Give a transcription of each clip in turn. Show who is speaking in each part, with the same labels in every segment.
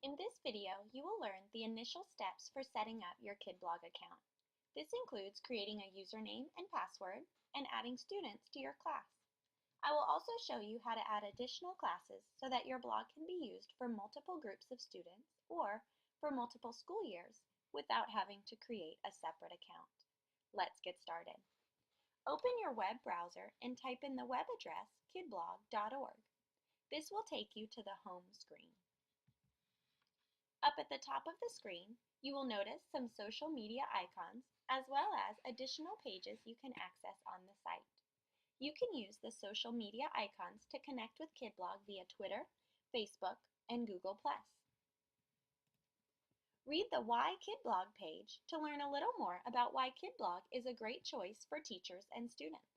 Speaker 1: In this video, you will learn the initial steps for setting up your Kidblog account. This includes creating a username and password and adding students to your class. I will also show you how to add additional classes so that your blog can be used for multiple groups of students or for multiple school years without having to create a separate account. Let's get started. Open your web browser and type in the web address kidblog.org. This will take you to the home screen. Up at the top of the screen, you will notice some social media icons as well as additional pages you can access on the site. You can use the social media icons to connect with Kidblog via Twitter, Facebook, and Google+. Read the Why Kidblog page to learn a little more about why Kidblog is a great choice for teachers and students.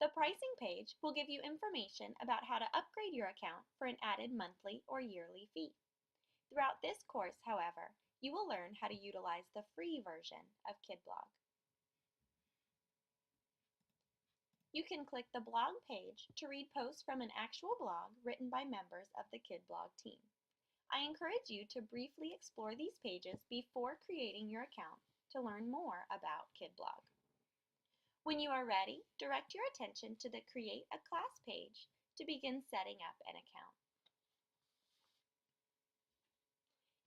Speaker 1: The pricing page will give you information about how to upgrade your account for an added monthly or yearly fee. Throughout this course, however, you will learn how to utilize the free version of Kidblog. You can click the blog page to read posts from an actual blog written by members of the Kidblog team. I encourage you to briefly explore these pages before creating your account to learn more about Kidblog. When you are ready, direct your attention to the Create a Class page to begin setting up an account.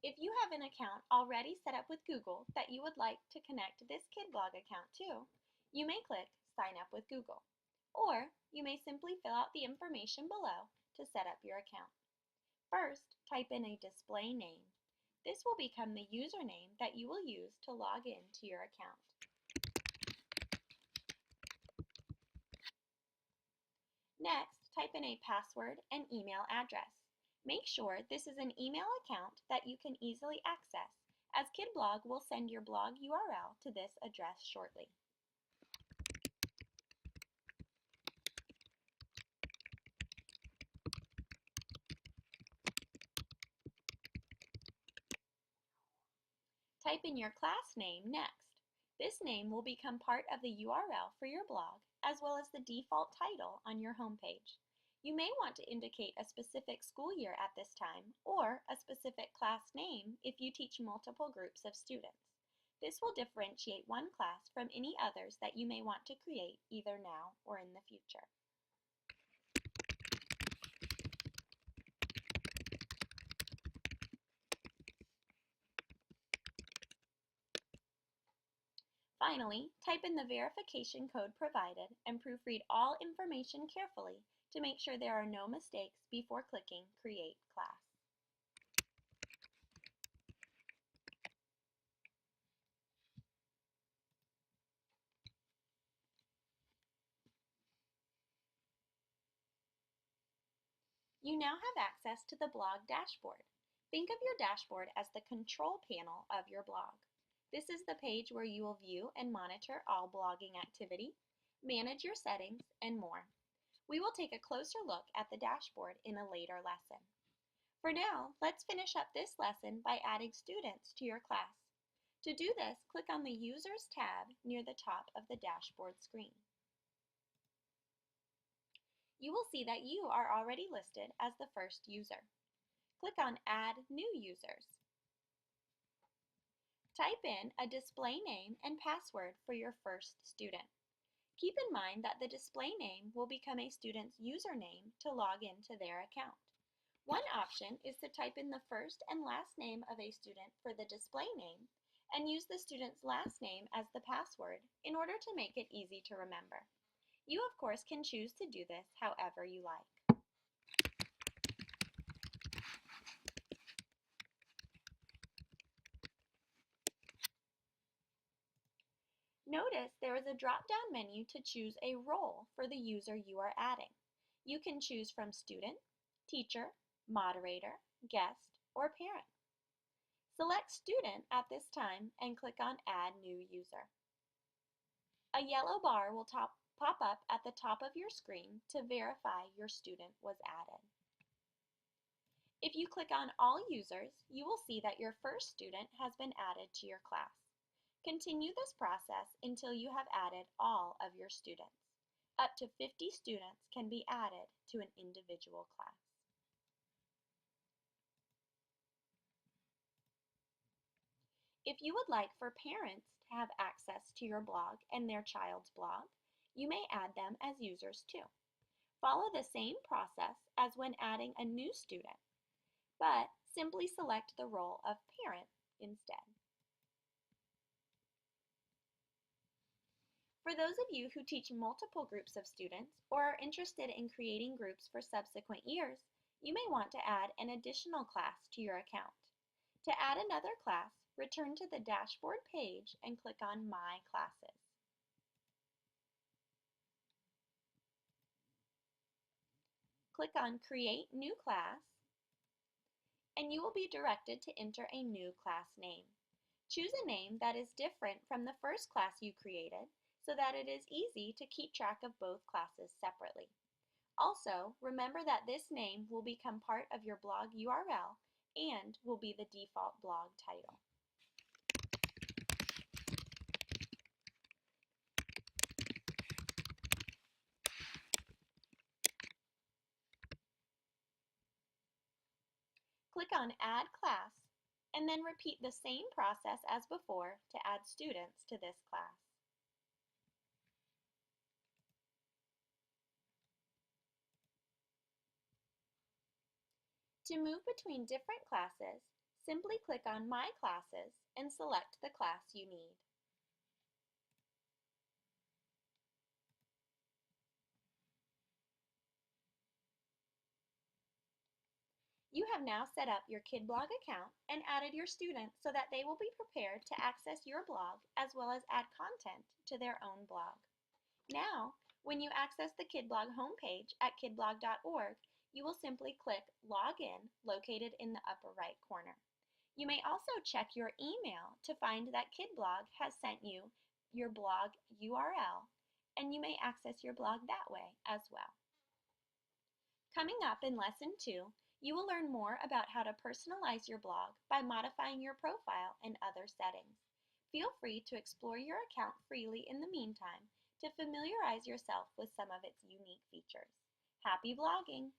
Speaker 1: If you have an account already set up with Google that you would like to connect this Kidblog account to, you may click Sign Up with Google, or you may simply fill out the information below to set up your account. First, type in a display name. This will become the username that you will use to log in to your account. Next, type in a password and email address. Make sure this is an email account that you can easily access, as Kidblog will send your blog URL to this address shortly. Type in your class name next. This name will become part of the URL for your blog, as well as the default title on your homepage. You may want to indicate a specific school year at this time, or a specific class name if you teach multiple groups of students. This will differentiate one class from any others that you may want to create either now or in the future. Finally, type in the verification code provided and proofread all information carefully to make sure there are no mistakes before clicking Create Class. You now have access to the blog dashboard. Think of your dashboard as the control panel of your blog. This is the page where you will view and monitor all blogging activity, manage your settings, and more. We will take a closer look at the dashboard in a later lesson. For now, let's finish up this lesson by adding students to your class. To do this, click on the Users tab near the top of the dashboard screen. You will see that you are already listed as the first user. Click on Add New Users. Type in a display name and password for your first student. Keep in mind that the display name will become a student's username to log into their account. One option is to type in the first and last name of a student for the display name and use the student's last name as the password in order to make it easy to remember. You, of course, can choose to do this however you like. Notice there is a drop-down menu to choose a role for the user you are adding. You can choose from student, teacher, moderator, guest, or parent. Select student at this time and click on Add New User. A yellow bar will pop up at the top of your screen to verify your student was added. If you click on All Users, you will see that your first student has been added to your class. Continue this process until you have added all of your students. Up to 50 students can be added to an individual class. If you would like for parents to have access to your blog and their child's blog, you may add them as users too. Follow the same process as when adding a new student, but simply select the role of parent instead. For those of you who teach multiple groups of students or are interested in creating groups for subsequent years, you may want to add an additional class to your account. To add another class, return to the dashboard page and click on My Classes. Click on Create New Class, and you will be directed to enter a new class name. Choose a name that is different from the first class you created so that it is easy to keep track of both classes separately. Also, remember that this name will become part of your blog URL and will be the default blog title. Click on Add Class and then repeat the same process as before to add students to this class. To move between different classes, simply click on My Classes and select the class you need. You have now set up your Kidblog account and added your students so that they will be prepared to access your blog as well as add content to their own blog. Now, when you access the Kidblog homepage at kidblog.org, you will simply click Log In located in the upper right corner. You may also check your email to find that Kidblog has sent you your blog URL, and you may access your blog that way as well. Coming up in Lesson 2, you will learn more about how to personalize your blog by modifying your profile and other settings. Feel free to explore your account freely in the meantime to familiarize yourself with some of its unique features. Happy blogging!